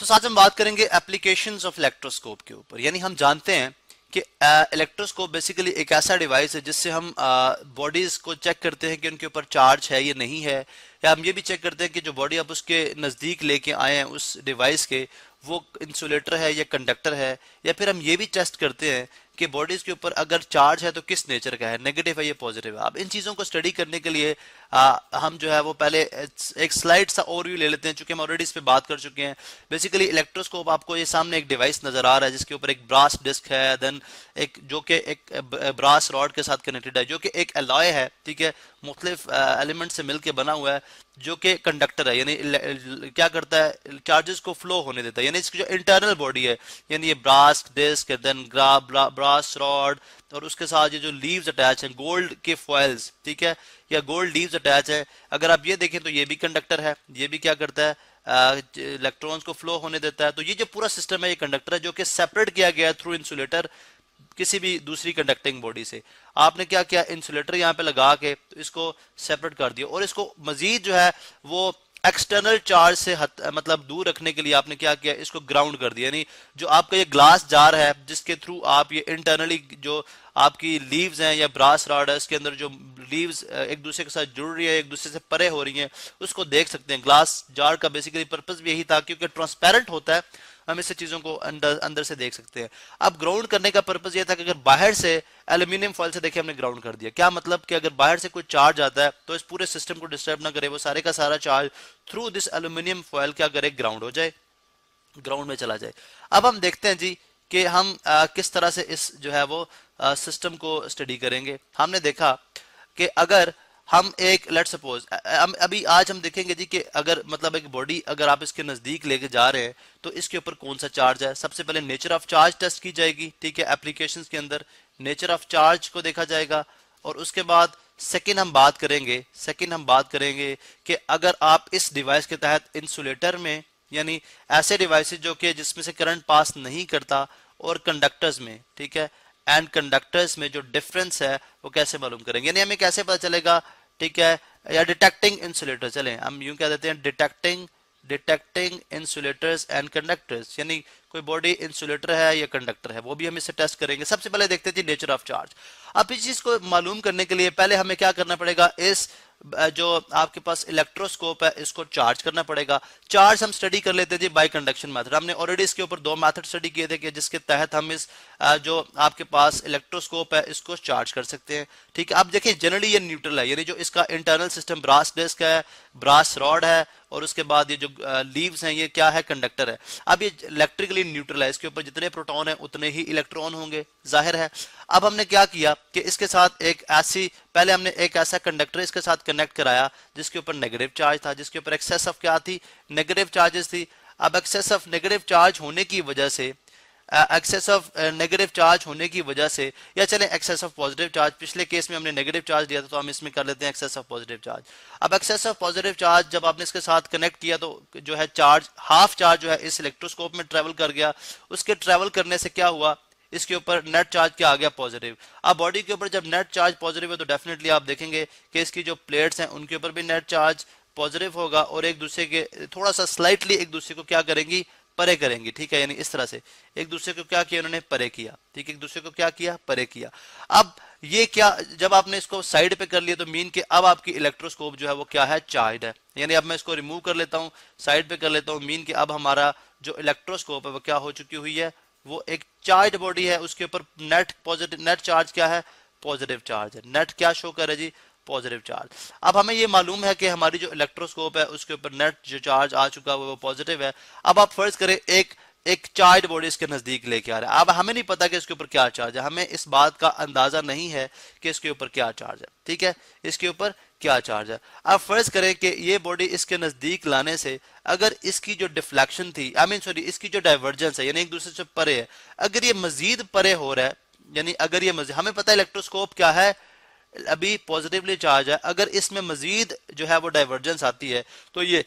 दोस्तों आज हम बात करेंगे एप्लीकेशंस ऑफ इलेक्ट्रोस्कोप के ऊपर। यानी हम जानते हैं कि इलेक्ट्रोस्कोप बेसिकली एक ऐसा डिवाइस है जिससे हम बॉडीज को चेक करते हैं कि उनके ऊपर चार्ज है या नहीं है, या हम ये भी चेक करते हैं कि जो बॉडी आप उसके नज़दीक लेके आए हैं उस डिवाइस के, वो इंसुलेटर है या कंडक्टर है, या फिर हम ये भी टेस्ट करते हैं कि बॉडीज के ऊपर अगर चार्ज है तो किस नेचर का है, नेगेटिव है या पॉजिटिव है। अब इन चीज़ों को स्टडी करने के लिए हम जो है वो पहले एक स्लाइड सा ओवरव्यू ले लेते हैं, चूंकि हम ऑलरेडी इस पे बात कर चुके हैं। बेसिकली इलेक्ट्रोस्कोप, आपको ये सामने एक डिवाइस नजर आ रहा है जिसके ऊपर एक ब्रास डिस्क है, देन एक जो कि एक ब्रास रॉड के साथ कनेक्टेड है, जो कि एक अलॉय है, ठीक है, मुख्तलिफ एलिमेंट से मिलकर बना हुआ है, जो कि कंडक्टर है, यानी क्या करता है, चार्जेस को फ्लो होने देता है। यानी इसकी जो इंटरनल बॉडी है, यानी ये brass disc, then brass rod, और उसके साथ ये जो लीव्स अटैच हैं, गोल्ड के फॉइल्स, ठीक है, या गोल्ड लीव्स अटैच है। अगर आप ये देखें तो ये भी कंडक्टर है, ये भी क्या करता है, इलेक्ट्रॉन्स को फ्लो होने देता है। तो ये जो पूरा सिस्टम है ये कंडक्टर है, जो कि सेपरेट किया गया थ्रू इंसुलेटर किसी भी दूसरी कंडक्टिंग बॉडी से। आपने क्या किया, इंसुलेटर यहाँ पे लगा के तो इसको सेपरेट कर दिया, और इसको मजीद जो है वो एक्सटर्नल चार्ज से मतलब दूर रखने के लिए आपने क्या किया, इसको ग्राउंड कर दिया। यानी जो आपका ये ग्लास जार है जिसके थ्रू आप ये इंटरनली जो आपकी लीव्स हैं या ब्रास रॉड है, इसके अंदर जो लीव्स एक दूसरे के साथ जुड़ रही है, एक दूसरे से परे हो रही हैं, उसको देख सकते हैं। ग्लास जार का बेसिकली पर्पस भी यही था, क्योंकि ट्रांसपेरेंट होता है, हम इससे चीजों को अंदर से देख सकते हैं। अब ग्राउंड करने का पर्पस ये था कि अगर बाहर से एल्यूमिनियम फॉइल से देखिए हमने ग्राउंड कर दिया, क्या मतलब कि अगर बाहर से कोई चार्ज आता है तो इस पूरे सिस्टम को डिस्टर्ब ना करे, वो सारे का सारा charge through this aluminium foil क्या करे, ग्राउंड हो जाए, ग्राउंड में चला जाए। अब हम देखते हैं जी कि हम किस तरह से इस जो है वो सिस्टम को स्टडी करेंगे। हमने देखा कि अगर हम एक लेट सपोज अभी आज हम देखेंगे जी कि अगर मतलब एक बॉडी अगर आप इसके नजदीक लेके जा रहे हैं तो इसके ऊपर कौन सा चार्ज है। सबसे पहले नेचर ऑफ चार्ज टेस्ट की जाएगी, ठीक है, एप्लीकेशंस के अंदर नेचर ऑफ चार्ज को देखा जाएगा। और उसके बाद सेकंड हम बात करेंगे कि अगर आप इस डिवाइस के तहत इंसुलेटर में, यानी ऐसे डिवाइसेस जो कि जिसमें से करंट पास नहीं करता, और कंडक्टर्स में, ठीक है, एंड कंडक्टर्स में जो डिफरेंस है वो कैसे मालूम करेंगे, यानी हमें कैसे पता चलेगा, ठीक है, या डिटेक्टिंग इंसुलेटर, चलें हम यूं कह देते हैं डिटेक्टिंग इंसुलेटर्स एंड कंडक्टर्स, यानी कोई बॉडी इंसुलेटर है या कंडक्टर है, वो भी हम इससे टेस्ट करेंगे। सबसे पहले देखते थे नेचर ऑफ चार्ज। अब इस चीज को मालूम करने के लिए पहले हमें क्या करना पड़ेगा, इस जो आपके पास इलेक्ट्रोस्कोप है इसको चार्ज करना पड़ेगा। चार्ज हम स्टडी कर लेते थे बाय कंडक्शन मेथड। हमने ऑलरेडी इसके ऊपर दो मेथड स्टडी किए थे कि जिसके तहत हम इस जो आपके पास इलेक्ट्रोस्कोप है इसको चार्ज कर सकते हैं, ठीक है। अब देखिए जनरली ये न्यूट्रल है, यानी जो इसका इंटरनल सिस्टम ब्रास डिस्क है, ब्रास रॉड है, और उसके बाद ये जो लीव्स हैं ये क्या है, कंडक्टर है। अब ये इलेक्ट्रिकली न्यूट्रल है, इसके ऊपर जितने प्रोटॉन है उतने ही इलेक्ट्रॉन होंगे, जाहिर है। अब हमने क्या किया कि इसके साथ पहले हमने एक ऐसा कंडक्टर इसके साथ कनेक्ट कराया जिसके ऊपर नेगेटिव चार्ज था, जिसके ऊपर एक्सेस ऑफ क्या थी, नेगेटिव चार्जेस थी। अब एक्सेस ऑफ नेगेटिव चार्ज होने की वजह से या चले एक्सेस ऑफ पॉजिटिव चार्ज, पिछले केस में हमने नेगेटिव चार्ज दिया था तो हम इसमें कर लेते हैं एक्सेस ऑफ पॉजिटिव चार्ज। अब एक्सेस ऑफ पॉजिटिव चार्ज जब आपने इसके साथ कनेक्ट किया तो जो है चार्ज, हाफ चार्ज जो है इस इलेक्ट्रोस्कोप में ट्रेवल कर गया। उसके ट्रेवल करने से क्या हुआ, इसके ऊपर नेट चार्ज क्या आ गया, पॉजिटिव। अब बॉडी के ऊपर जब नेट चार्ज पॉजिटिव है तो डेफिनेटली आप देखेंगे कि इसकी जो प्लेट्स हैं उनके ऊपर भी नेट चार्ज पॉजिटिव होगा, और एक दूसरे के थोड़ा सा स्लाइटली एक दूसरे को क्या करेंगी, परे करेंगी, ठीक है। यानी इस तरह से एक दूसरे को क्या किया उन्होंने, परे किया, ठीक है, एक दूसरे को क्या किया, परे किया। अब ये क्या, जब आपने इसको साइड पे कर लिया तो मीन के अब आपकी इलेक्ट्रोस्कोप जो है वो क्या है, चार्ज है। यानी अब मैं इसको रिमूव कर लेता हूँ, साइड पे कर लेता हूँ, मीन के अब हमारा जो इलेक्ट्रोस्कोप है वो क्या हो चुकी हुई है, वो एक चार्ज बॉडी है, उसके ऊपर नेट चार्ज क्या है, पॉजिटिव चार्ज है। नेट क्या शो कर रहा है जी, पॉजिटिव चार्ज। अब हमें ये मालूम है कि हमारी जो इलेक्ट्रोस्कोप है उसके ऊपर नेट जो चार्ज आ चुका है वो पॉजिटिव है। अब आप फर्ज करें एक चार्ज बॉडी इसके नजदीक लेके आ रहा है। अब हमें नहीं पता कि इसके ऊपर क्या चार्ज है, हमें इस बात का अंदाजा नहीं है कि इसके ऊपर क्या चार्ज है, ठीक है, इसके ऊपर क्या चार्ज है। अब फर्ज करें कि ये बॉडी इसके नजदीक लाने से अगर इसकी जो डिफ्लेक्शन थी, इसकी जो डाइवर्जेंस है, यानी एक दूसरे से परे है, अगर ये मजीद परे हो रहा है, यानी अगर ये मजीद, हमें पता है इलेक्ट्रोस्कोप क्या है, अभी पॉजिटिवली चार्ज है, अगर इसमें मजीद जो है वो डाइवर्जेंस आती है तो ये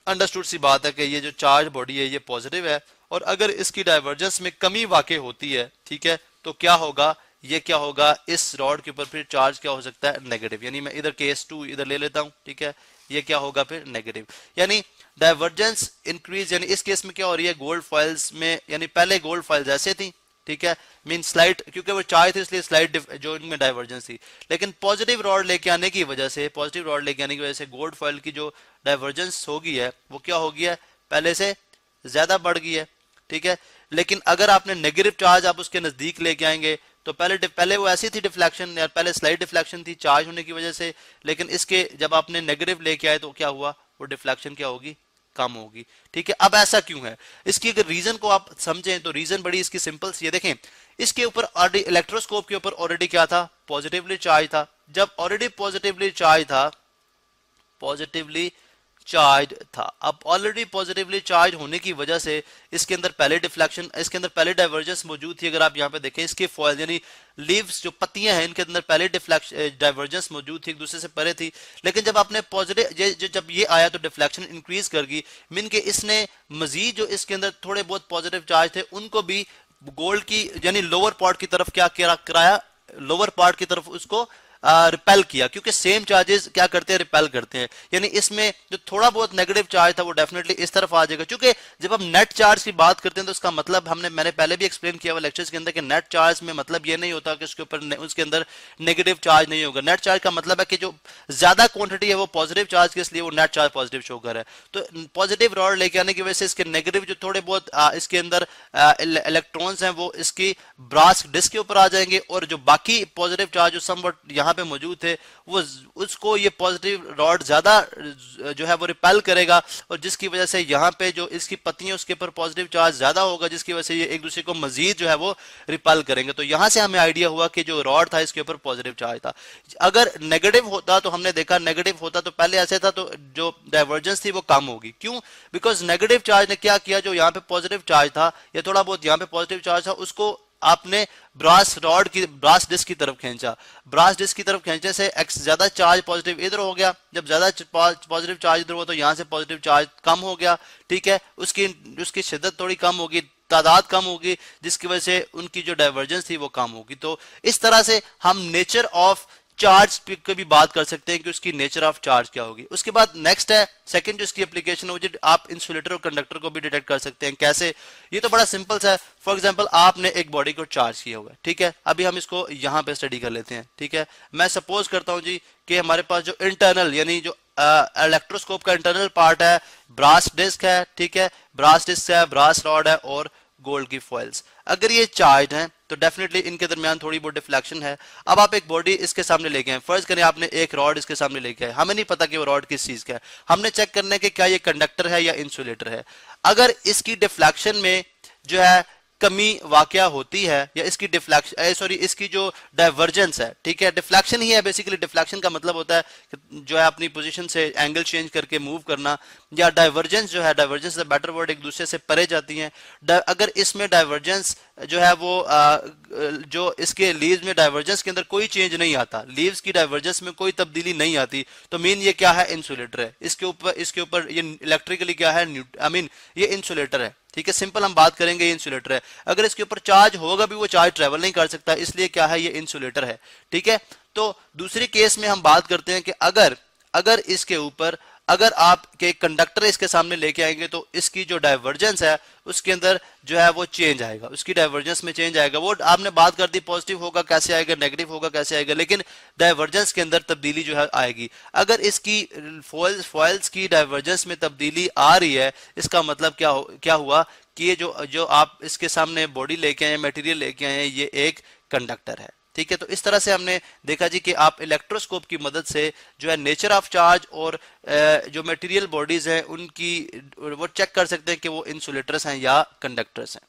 अंडरस्टूड सी बात है कि ये जो चार्ज बॉडी है ये पॉजिटिव है, और अगर इसकी डाइवर्जेंस में कमी वाकई होती है, ठीक है, तो क्या होगा, ये क्या होगा, इस रॉड के ऊपर फिर चार्ज क्या हो सकता है, नेगेटिव। यानी मैं इधर केस 2 इधर ले लेता हूं, ठीक है, ये क्या होगा फिर नेगेटिव। यानी डाइवर्जेंस इंक्रीज, यानी इस केस में क्या हो रही है, गोल्ड फॉइल्स में, यानी पहले गोल्ड फॉइल्स ऐसे थी, ठीक है, मीन स्लाइड, क्योंकि वो चार्ज थी इसलिए स्लाइड जो इनमें डाइवर्जेंस थी। लेकिन पॉजिटिव रॉड लेके आने की वजह से, पॉजिटिव रॉड लेके आने की वजह से गोल्ड फॉइल की जो डाइवर्जेंस हो गई है वो क्या हो गया है, पहले से ज्यादा बढ़ गई है, ठीक है। लेकिन अगर आपने नेगेटिव चार्ज आप उसके नजदीक लेके आएंगे तो पहले वो ऐसी थी डिफ्लेक्शन, या पहले स्लाइड डिफ्लेक्शन थी चार्ज होने की वजह से, लेकिन इसके जब आपने नेगेटिव लेके आए तो क्या हुआ, वो डिफ्लेक्शन क्या होगी, कम होगी, ठीक है। अब ऐसा क्यों है, इसकी अगर रीजन को आप समझें तो रीजन बड़ी इसकी सिंपल सी है। देखें, इसके ऊपर ऑलरेडी इलेक्ट्रोस्कोप के ऊपर ऑलरेडी क्या था, पॉजिटिवली चार्ज था। जब ऑलरेडी पॉजिटिवली चार्ज था, पॉजिटिवली चार्ज था, अब ऑलरेडी पॉजिटिवली चार्ज होने की वजह से इसके अंदर पहले डिफ्लेक्शन, इसके अंदर पहले डाइवर्जेंस मौजूद थी। अगर आप यहाँ पे देखें, इसके फॉइल यानी लीव्स जो पत्तियां हैं इनके अंदर पहले डाइवर्जेंस मौजूद थी, एक दूसरे से परे थी। लेकिन जब आपने पॉजिटिव, जब ये आया तो डिफ्लेक्शन इंक्रीज कर गई, मीन के इसने मजीद जो इसके अंदर थोड़े बहुत पॉजिटिव चार्ज थे उनको भी गोल्ड की यानी लोअर पार्ट की तरफ क्या कराया, लोअर पार्ट की तरफ उसको रिपेल किया, क्योंकि सेम चार्जेस क्या करते हैं, रिपेल करते हैं। यानी इसमें जो थोड़ा बहुत नेगेटिव चार्ज था वो डेफिनेटली इस तरफ आ जाएगा। क्योंकि जब हम नेट चार्ज की बात करते हैं तो उसका मतलब मैंने पहले भी एक्सप्लेन किया हुआ लेक्चर्स के अंदर कि नेट चार्ज में मतलब ये नहीं होता कि उसके ऊपर उसके अंदर नेगेटिव चार्ज नहीं होगा। नेट चार्ज का मतलब है कि जो ज्यादा क्वांटिटी है वो पॉजिटिव चार्ज के, इसलिए वो नेट चार्ज पॉजिटिव शो कर रहा है। तो पॉजिटिव रॉड लेके आने की वजह से इसके नेगेटिव जो थोड़े बहुत इसके अंदर इलेक्ट्रॉन्स हैं वो इसकी ब्रास डिस्क के ऊपर आ जाएंगे, और जो बाकी पॉजिटिव चार्ज जो समवट यहाँ पे मौजूद थे वो उसको ये पॉजिटिव रॉड ज्यादा जो है वो रिपेल करेगा, और जिसकी वजह से यहाँ पे जो इसकी पत्तियां उसके ऊपर पॉजिटिव चार्ज ज्यादा होगा, जिसकी वजह से ये एक दूसरे को मजीद जो है वो रिपेल करेंगे। तो यहां से हमें आइडिया हुआ कि जो रॉड था इसके ऊपर पॉजिटिव चार्ज था। अगर नेगेटिव होता तो हमने देखा, नेगेटिव होता तो पहले ऐसे था तो जो डाइवर्जेंस थी वो कम होगी। क्यों? बिकॉज नेगेटिव चार्ज ने क्या किया, जो यहाँ पे पॉजिटिव चार्ज था या थोड़ा बहुत यहाँ पे पॉजिटिव चार्ज था उसको आपने ब्रास रॉड की, ब्रास डिस्क की तरफ खींचा। ब्रास डिस्क की तरफ खींचने से ज्यादा चार्ज पॉजिटिव इधर हो गया, जब ज्यादा पॉजिटिव चार्ज इधर हुआ तो यहां से पॉजिटिव चार्ज कम हो गया, ठीक है। उसकी शिद्दत थोड़ी कम होगी, तादाद कम होगी, जिसकी वजह से उनकी जो डाइवर्जेंस थी वो कम होगी। तो इस तरह से हम नेचर ऑफ चार्ज की भी बात कर सकते हैं कि उसकी नेचर ऑफ चार्ज क्या होगी। उसके बाद नेक्स्ट है सेकंड जो इसकी एप्लीकेशन होगी, आप इंसुलेटर और कंडक्टर को भी डिटेक्ट कर सकते हैं। कैसे? ये तो बड़ा सिंपल सा है। फॉर एग्जांपल आपने एक बॉडी को चार्ज किया हुआ है, ठीक है। अभी हम इसको यहाँ पे स्टडी कर लेते हैं, ठीक है। मैं सपोज करता हूँ जी कि हमारे पास जो इंटरनल यानी जो इलेक्ट्रोस्कोप का इंटरनल पार्ट है, ब्रास डिस्क है, ठीक है, ब्रास डिस्क है, ब्रास रॉड है और गोल्ड की फॉइल्स। अगर ये चार्ज हैं तो डेफिनेटली इनके दरमियान थोड़ी बहुत डिफ्लेक्शन है। अब आप एक बॉडी इसके सामने लेके आए, फर्ज करें आपने एक रॉड इसके सामने लेके आए, हमें नहीं पता कि वो रॉड किस चीज का है, हमने चेक करना है कि क्या ये कंडक्टर है या इंसुलेटर है। अगर इसकी डिफ्लेक्शन में जो है कमी वाकया होती है, या इसकी डिफ्लेक्शन इसकी जो डाइवर्जेंस है, ठीक है, डिफ्लेक्शन ही है बेसिकली। डिफ्लेक्शन का मतलब होता है कि जो है अपनी पोजीशन से एंगल चेंज करके मूव करना, या डाइवर्जेंस जो है, डाइवर्जेंस बेटर वर्ड, एक दूसरे से परे जाती हैं। अगर इसमें डाइवर्जेंस जो है वो जो इसके लीव्स में डाइवर्जेंस के अंदर कोई चेंज नहीं आता, लीव्स की डाइवर्जेंस में कोई तब्दीली नहीं आती, तो मीन ये क्या है, इंसुलेटर है। इसके ऊपर ये इलेक्ट्रिकली क्या है, ये इंसुलेटर है, ठीक है। सिंपल हम बात करेंगे, ये इंसुलेटर है। अगर इसके ऊपर चार्ज होगा भी वो चार्ज ट्रेवल नहीं कर सकता, इसलिए क्या है, ये इंसुलेटर है, ठीक है। तो दूसरी केस में हम बात करते हैं कि अगर इसके ऊपर अगर आप के कंडक्टर इसके सामने लेके आएंगे तो इसकी जो डाइवर्जेंस है उसके अंदर जो है वो चेंज आएगा, उसकी डाइवर्जेंस में चेंज आएगा। वो आपने बात कर दी पॉजिटिव होगा कैसे आएगा, नेगेटिव होगा कैसे आएगा, लेकिन डाइवर्जेंस के अंदर तब्दीली जो है आएगी। अगर इसकी फॉइल्स की डाइवर्जेंस में तब्दीली आ रही है, इसका मतलब क्या हुआ कि ये जो आप इसके सामने बॉडी लेके आए, मटेरियल लेके आए, ये एक कंडक्टर है, ठीक है। तो इस तरह से हमने देखा जी कि आप इलेक्ट्रोस्कोप की मदद से जो है नेचर ऑफ चार्ज और जो मटेरियल बॉडीज हैं उनकी वो चेक कर सकते हैं कि वो इंसुलेटर्स हैं या कंडक्टर्स हैं।